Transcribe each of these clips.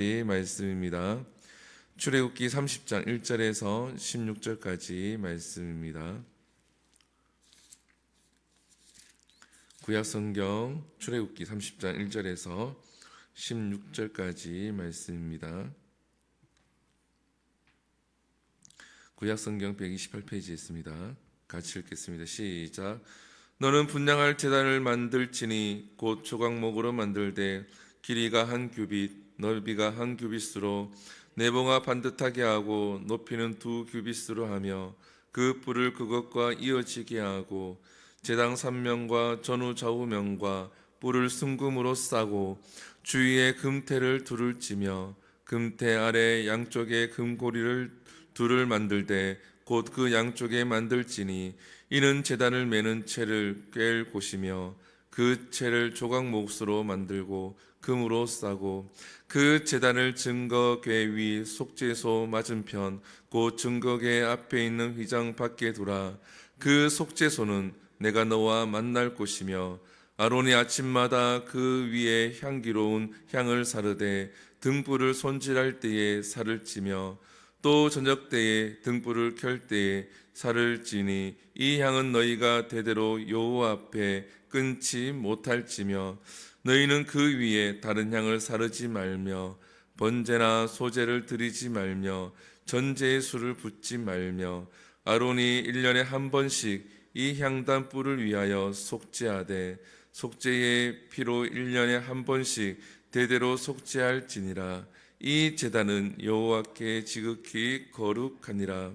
말씀입니다. 출애굽기 30장 1절에서 16절까지 말씀입니다. 구약성경 출애굽기 30장 1절에서 16절까지 말씀입니다. 구약성경 128페이지에 있습니다. 같이 읽겠습니다. 시작. 너는 분향할 제단을 만들지니 곧 조각목으로 만들되 길이가 한 규빗 넓이가 한 규빗으로 내봉아 반듯하게 하고 높이는 2규빗으로 하며 그 뿔을 그것과 이어지게 하고 제당 3면과 전후 좌우면과 뿔을 순금으로 싸고 주위에 금태를 둘을 찌며 금태 아래 양쪽에 금고리를 둘을 만들되 곧 그 양쪽에 만들지니 이는 제단을 매는 채를 꿰을 곳이며 그 채를 조각 몫으로 만들고 금으로 싸고 그 제단을 증거궤 위 속죄소 맞은편 곧 증거궤 앞에 있는 휘장 밖에 두라. 그 속죄소는 내가 너와 만날 곳이며 아론이 아침마다 그 위에 향기로운 향을 사르되 등불을 손질할 때에 살을 찌며 또 저녁 때에 등불을 켤 때에 살을 찌니 이 향은 너희가 대대로 여호와 앞에 끊지 못할지며 너희는 그 위에 다른 향을 사르지 말며 번제나 소제를 드리지 말며 전제의 술을 붓지 말며 아론이 1년에 한 번씩 이 향단 뿔을 위하여 속죄하되 속죄의 피로 1년에 한 번씩 대대로 속죄할지니라. 이 제단은 여호와께 지극히 거룩하니라.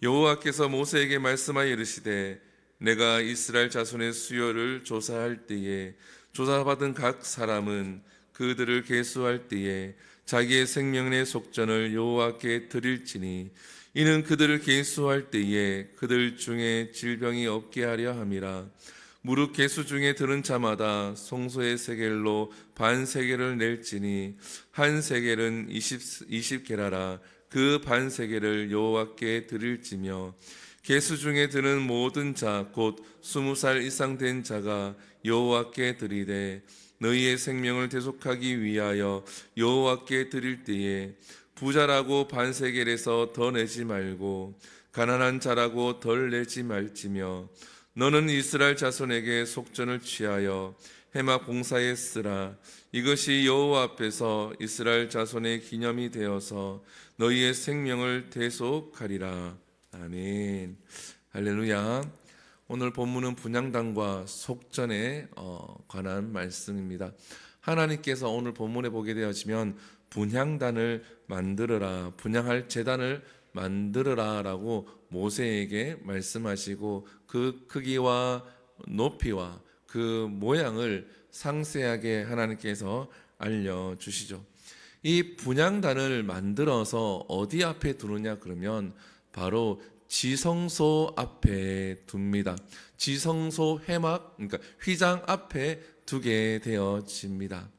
여호와께서 모세에게 말씀하여 이르시되 내가 이스라엘 자손의 수요를 조사할 때에 조사받은 각 사람은 그들을 계수할 때에 자기의 생명의 속전을 여호와께 드릴지니 이는 그들을 계수할 때에 그들 중에 질병이 없게 하려 함이라. 무릇 계수 중에 들은 자마다 송소의 세겔로 반 세겔을 낼지니 한 세겔은 20게라라. 그 반 세겔을 여호와께 드릴지며 계수 중에 드는 모든 자 곧 20살 이상 된 자가 여호와께 드리되 너희의 생명을 대속하기 위하여 여호와께 드릴 때에 부자라고 반 세겔에서 더 내지 말고 가난한 자라고 덜 내지 말지며 너는 이스라엘 자손에게 속전을 취하여 해막 봉사에 쓰라. 이것이 여호와 앞에서 이스라엘 자손의 기념이 되어서 너희의 생명을 대속하리라. 아멘. 할렐루야. 오늘 본문은 분향단과 속전에 관한 말씀입니다. 하나님께서 오늘 본문에 보게 되어지면 분향단을 만들어라, 분향할 제단을 만들어라 라고 모세에게 말씀하시고 그 크기와 높이와 그 모양을 상세하게 하나님께서 알려주시죠. 이 분향단을 만들어서 어디 앞에 두느냐 그러면 바로 지성소 앞에 둡니다. 지성소 회막, 그러니까 휘장 앞에 두게 되어집니다.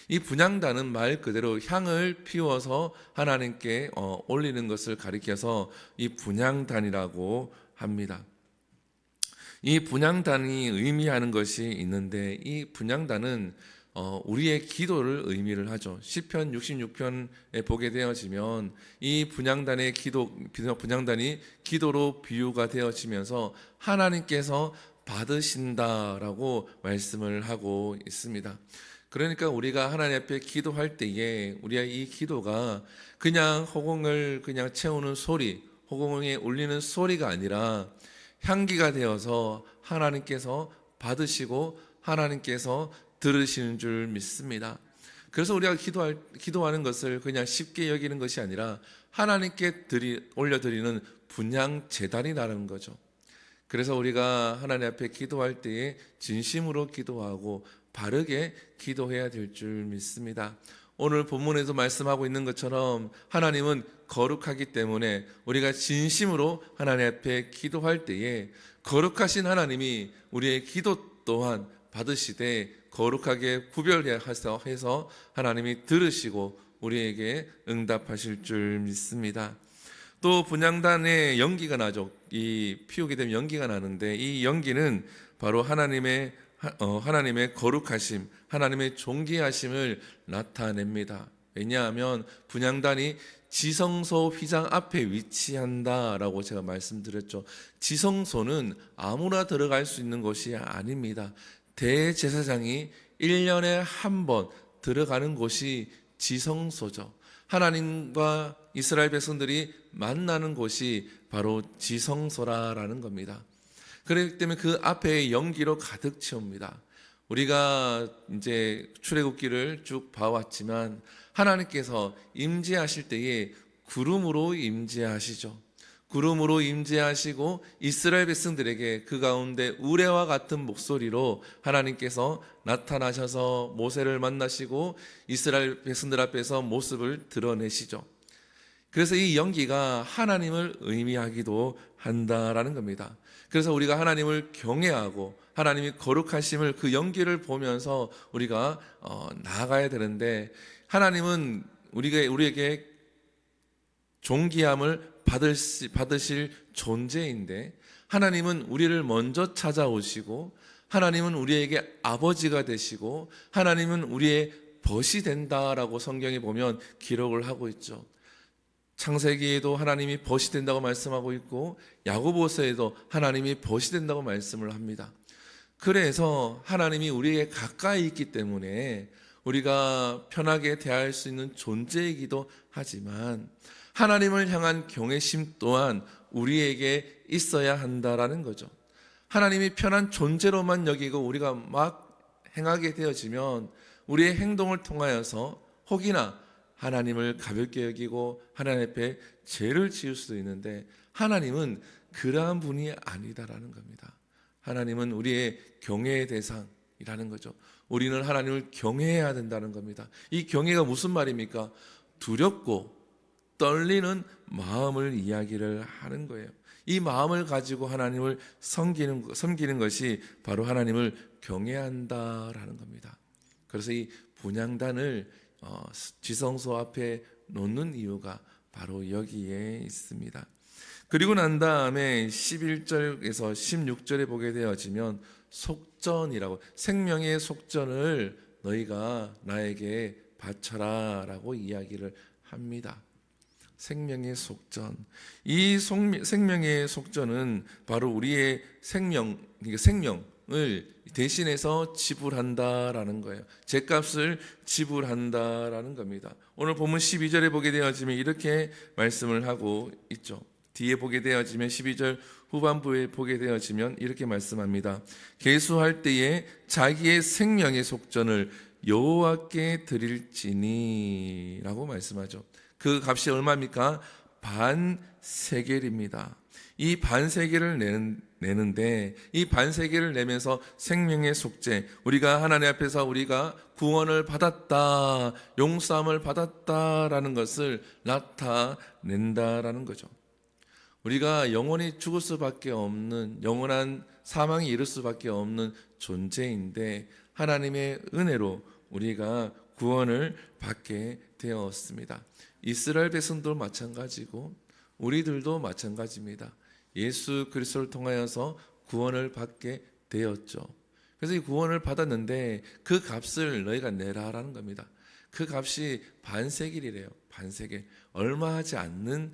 이 분향단은 말 그대로 향을 피워서 하나님께 올리는 것을 가리켜서 이 분향단이라고 합니다. 이 분향단이 의미하는 것이 있는데 이 분향단은 우리의 기도를 의미를 하죠. 시편 66편에 보게 되어지면 이 분향단의 분향단이 기도로 비유가 되어지면서 하나님께서 받으신다라고 말씀을 하고 있습니다. 그러니까 우리가 하나님 앞에 기도할 때에 우리의 이 기도가 그냥 허공을 그냥 채우는 소리, 허공에 울리는 소리가 아니라 향기가 되어서 하나님께서 받으시고 하나님께서 들으시는 줄 믿습니다. 그래서 우리가 기도하는 것을 그냥 쉽게 여기는 것이 아니라 하나님께 올려드리는 분향 제단이라는 거죠. 그래서 우리가 하나님 앞에 기도할 때에 진심으로 기도하고 바르게 기도해야 될 줄 믿습니다. 오늘 본문에서 말씀하고 있는 것처럼 하나님은 거룩하기 때문에 우리가 진심으로 하나님 앞에 기도할 때에 거룩하신 하나님이 우리의 기도 또한 받으시되 거룩하게 구별해서 하나님이 들으시고 우리에게 응답하실 줄 믿습니다. 또 분향단에 연기가 나죠. 이 피우게 되면 연기가 나는데 이 연기는 바로 하나님의 거룩하심, 하나님의 존귀하심을 나타냅니다. 왜냐하면 분향단이 지성소 휘장 앞에 위치한다라고 제가 말씀드렸죠. 지성소는 아무나 들어갈 수 있는 곳이 아닙니다. 대제사장이 1년에 한 번 들어가는 곳이 지성소죠. 하나님과 이스라엘 백성들이 만나는 곳이 바로 지성소라는 겁니다. 그렇기 때문에 그 앞에 연기로 가득 채웁니다. 우리가 이제 출애굽기를 쭉 봐왔지만 하나님께서 임재하실 때에 구름으로 임재하시죠. 구름으로 임재하시고 이스라엘 백성들에게 그 가운데 우레와 같은 목소리로 하나님께서 나타나셔서 모세를 만나시고 이스라엘 백성들 앞에서 모습을 드러내시죠. 그래서 이 연기가 하나님을 의미하기도 한다라는 겁니다. 그래서 우리가 하나님을 경외하고 하나님이 거룩하심을 그 연기를 보면서 우리가 나아가야 되는데, 하나님은 우리에게 존귀함을 받으실 존재인데, 하나님은 우리를 먼저 찾아오시고 하나님은 우리에게 아버지가 되시고 하나님은 우리의 벗이 된다라고 성경에 보면 기록을 하고 있죠. 창세기에도 하나님이 벗이 된다고 말씀하고 있고 야고보서에도 하나님이 벗이 된다고 말씀을 합니다. 그래서 하나님이 우리에게 가까이 있기 때문에 우리가 편하게 대할 수 있는 존재이기도 하지만 하나님을 향한 경외심 또한 우리에게 있어야 한다라는 거죠. 하나님이 편한 존재로만 여기고 우리가 막 행하게 되어지면 우리의 행동을 통하여서 혹이나 하나님을 가볍게 여기고 하나님 앞에 죄를 지을 수도 있는데, 하나님은 그러한 분이 아니다라는 겁니다. 하나님은 우리의 경외의 대상이라는 거죠. 우리는 하나님을 경외해야 된다는 겁니다. 이 경외가 무슨 말입니까? 두렵고 떨리는 마음을 이야기를 하는 거예요. 이 마음을 가지고 하나님을 섬기는 것이 바로 하나님을 경외한다라는 겁니다. 그래서 이 분향단을 지성소 앞에 놓는 이유가 바로 여기에 있습니다. 그리고 난 다음에 11절에서 16절에 보게 되어지면 속전이라고, 생명의 속전을 너희가 나에게 바쳐라 라고 이야기를 합니다. 생명의 속전. 이 생명의 속전은 바로 우리의 생명을 대신해서 지불한다라는 거예요. 죄값을 지불한다라는 겁니다. 오늘 본문 12절에 보게 되어지면 이렇게 말씀을 하고 있죠. 뒤에 보게 되어지면 12절 후반부에 보게 되어지면 이렇게 말씀합니다. 계수할 때에 자기의 생명의 속전을 여호와께 드릴지니 라고 말씀하죠. 그 값이 얼마입니까? 반세겔입니다. 이 반세겔을 내는데, 이 반세겔을 내면서 생명의 속죄, 우리가 하나님 앞에서 우리가 구원을 받았다, 용서함을 받았다라는 것을 나타낸다라는 거죠. 우리가 영원히 죽을 수밖에 없는, 영원한 사망에 이를 수밖에 없는 존재인데 하나님의 은혜로 우리가 구원을 받게 되었습니다. 이스라엘 백성도 마찬가지고 우리들도 마찬가지입니다. 예수 그리스도를 통하여서 구원을 받게 되었죠. 그래서 이 구원을 받았는데 그 값을 너희가 내라라는 겁니다. 그 값이 반세겔이래요. 반세겔, 얼마 하지 않는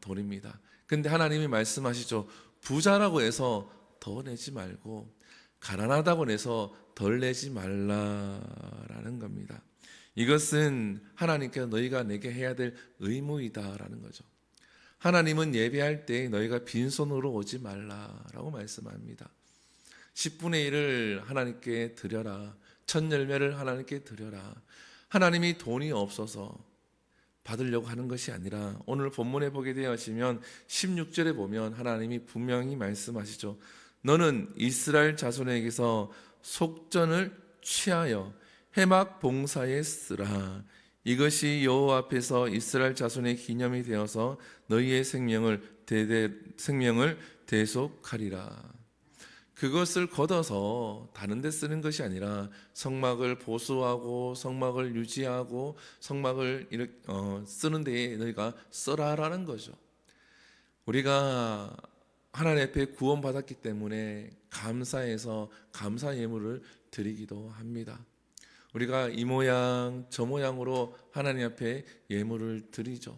돈입니다. 근데 하나님이 말씀하시죠. 부자라고 해서 더 내지 말고 가난하다고 해서 덜 내지 말라라는 겁니다. 이것은 하나님께서 너희가 내게 해야 될 의무이다라는 거죠. 하나님은 예배할 때 너희가 빈손으로 오지 말라라고 말씀합니다. 10분의 1을 하나님께 드려라. 첫 열매를 하나님께 드려라. 하나님이 돈이 없어서 받으려고 하는 것이 아니라, 오늘 본문에 보게 되어지면 16절에 보면 하나님이 분명히 말씀하시죠. 너는 이스라엘 자손에게서 속전을 취하여 해막 봉사에 쓰라. 이것이 여호와 앞에서 이스라엘 자손의 기념이 되어서 너희의 생명을 대속하리라. 그것을 걷어서 다른 데 쓰는 것이 아니라 성막을 보수하고 성막을 유지하고 성막을 쓰는 데에 너희가 써라라는 거죠. 우리가 하나님 앞에 구원받았기 때문에 감사해서 감사 예물을 드리기도 합니다. 우리가 이 모양 저 모양으로 하나님 앞에 예물을 드리죠.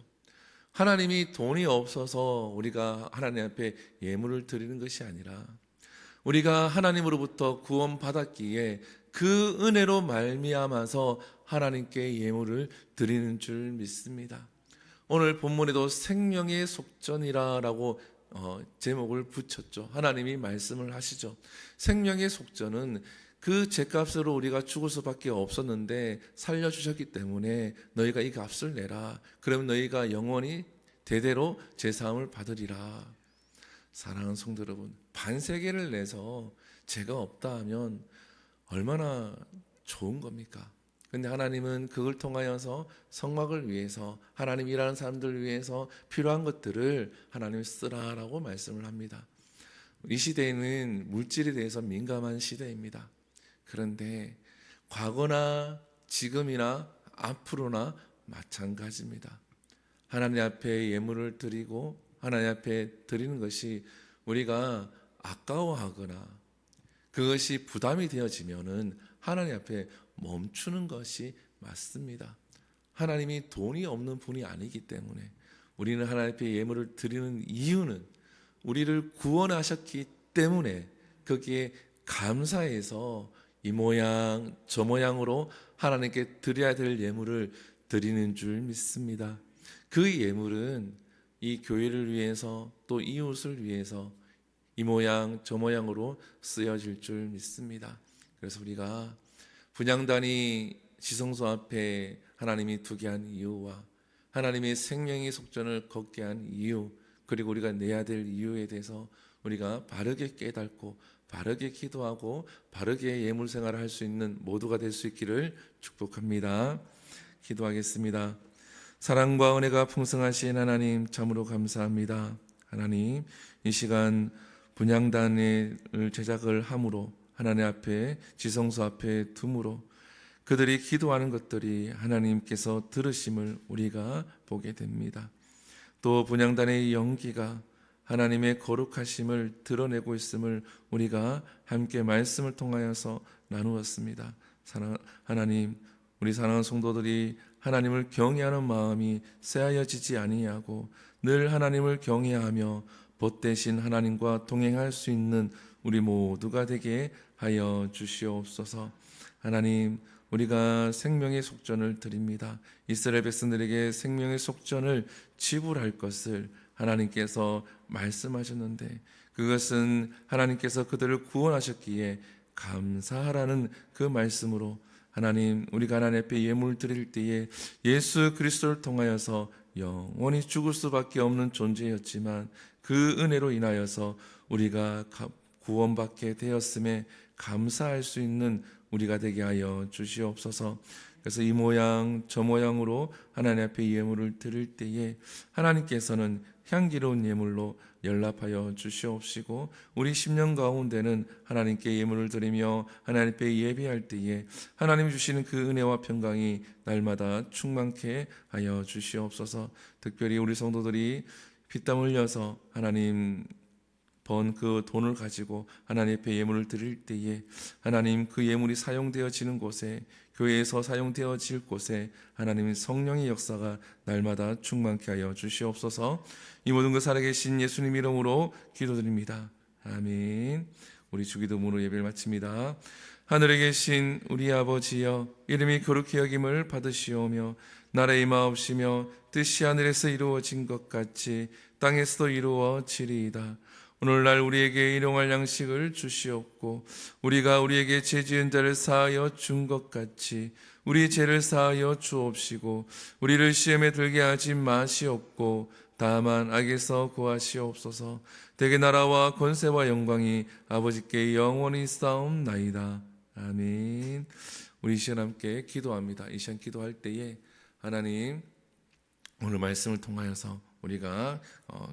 하나님이 돈이 없어서 우리가 하나님 앞에 예물을 드리는 것이 아니라 우리가 하나님으로부터 구원받았기에 그 은혜로 말미암아서 하나님께 예물을 드리는 줄 믿습니다. 오늘 본문에도 생명의 속전이라고 제목을 붙였죠. 하나님이 말씀을 하시죠. 생명의 속전은 그 죗값으로 우리가 죽을 수밖에 없었는데 살려주셨기 때문에 너희가 이 값을 내라. 그러면 너희가 영원히 대대로 제사함을 받으리라. 사랑하는 성도 여러분, 반세계를 내서 죄가 없다 하면 얼마나 좋은 겁니까? 근데 하나님은 그걸 통하여서 성막을 위해서, 하나님 일하는 사람들을 위해서 필요한 것들을 하나님 쓰라라고 말씀을 합니다. 이 시대에는 물질에 대해서 민감한 시대입니다. 그런데 과거나 지금이나 앞으로나 마찬가지입니다. 하나님 앞에 예물을 드리고 하나님 앞에 드리는 것이 우리가 아까워하거나 그것이 부담이 되어지면은 하나님 앞에 멈추는 것이 맞습니다. 하나님이 돈이 없는 분이 아니기 때문에 우리는 하나님 앞에 예물을 드리는 이유는 우리를 구원하셨기 때문에 거기에 감사해서 이 모양 저 모양으로 하나님께 드려야 될 예물을 드리는 줄 믿습니다. 그 예물은 이 교회를 위해서 또 이웃을 위해서 이 모양 저 모양으로 쓰여질 줄 믿습니다. 그래서 우리가 분향단이 지성소 앞에 하나님이 두게 한 이유와 하나님의 생명의 속전을 걷게 한 이유, 그리고 우리가 내야 될 이유에 대해서 우리가 바르게 깨닫고 바르게 기도하고 바르게 예물 생활을 할 수 있는 모두가 될 수 있기를 축복합니다. 기도하겠습니다. 사랑과 은혜가 풍성하신 하나님 참으로 감사합니다. 하나님, 이 시간 분향단을 제작을 함으로 하나님 앞에 지성소 앞에 둠으로 그들이 기도하는 것들이 하나님께서 들으심을 우리가 보게 됩니다. 또 분향단의 연기가 하나님의 거룩하심을 드러내고 있음을 우리가 함께 말씀을 통하여서 나누었습니다. 하나님, 우리 사랑하는 성도들이 하나님을 경외하는 마음이 쇠하여지지 아니하고 늘 하나님을 경외하며 복되신 하나님과 동행할 수 있는 우리 모두가 되게 하여 주시옵소서. 하나님, 우리가 생명의 속전을 드립니다. 이스라엘 백성들에게 생명의 속전을 지불할 것을 하나님께서 말씀하셨는데 그것은 하나님께서 그들을 구원하셨기에 감사하라는 그 말씀으로 하나님, 우리가 하나님 앞에 예물 드릴 때에 예수 그리스도를 통하여서 영원히 죽을 수밖에 없는 존재였지만 그 은혜로 인하여서 우리가 구원받게 되었음에 감사할 수 있는 우리가 되게 하여 주시옵소서. 그래서 이 모양 저 모양으로 하나님 앞에 예물을 드릴 때에 하나님께서는 향기로운 예물로 연락하여 주시옵시고 우리 10년 가운데는 하나님께 예물을 드리며 하나님 앞에 예배할 때에 하나님이 주시는 그 은혜와 평강이 날마다 충만케 하여 주시옵소서. 특별히 우리 성도들이 피땀 흘려서 하나님 번 그 돈을 가지고 하나님 앞에 예물을 드릴 때에 하나님 그 예물이 사용되어지는 곳에 교회에서 사용되어질 곳에 하나님의 성령의 역사가 날마다 충만케 하여 주시옵소서. 이 모든 것 살아계신 예수님 이름으로 기도드립니다. 아멘. 우리 주기도문으로 예배를 마칩니다. 하늘에 계신 우리 아버지여, 이름이 거룩히 여김을 받으시오며 나라의 임하옵시며 뜻이 하늘에서 이루어진 것 같이 땅에서도 이루어지리이다. 오늘날 우리에게 일용할 양식을 주시옵고 우리가 우리에게 죄 지은 자를 사하여 준 것 같이 우리 죄를 사하여 주옵시고 우리를 시험에 들게 하지 마시옵고 다만 악에서 구하시옵소서. 대개 나라와 권세와 영광이 아버지께 영원히 싸움나이다. 아멘. 우리 이 시간 함께 기도합니다. 이 시간 기도할 때에 하나님 오늘 말씀을 통하여서 우리가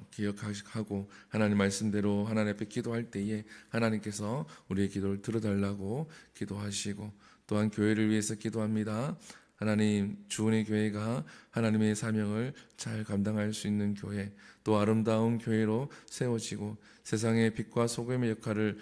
기억하고 하나님 말씀대로 하나님 앞에 기도할 때에 하나님께서 우리의 기도를 들어달라고 기도하시고 또한 교회를 위해서 기도합니다. 하나님, 주은의 교회가 하나님의 사명을 잘 감당할 수 있는 교회, 또 아름다운 교회로 세워지고 세상의 빛과 소금의 역할을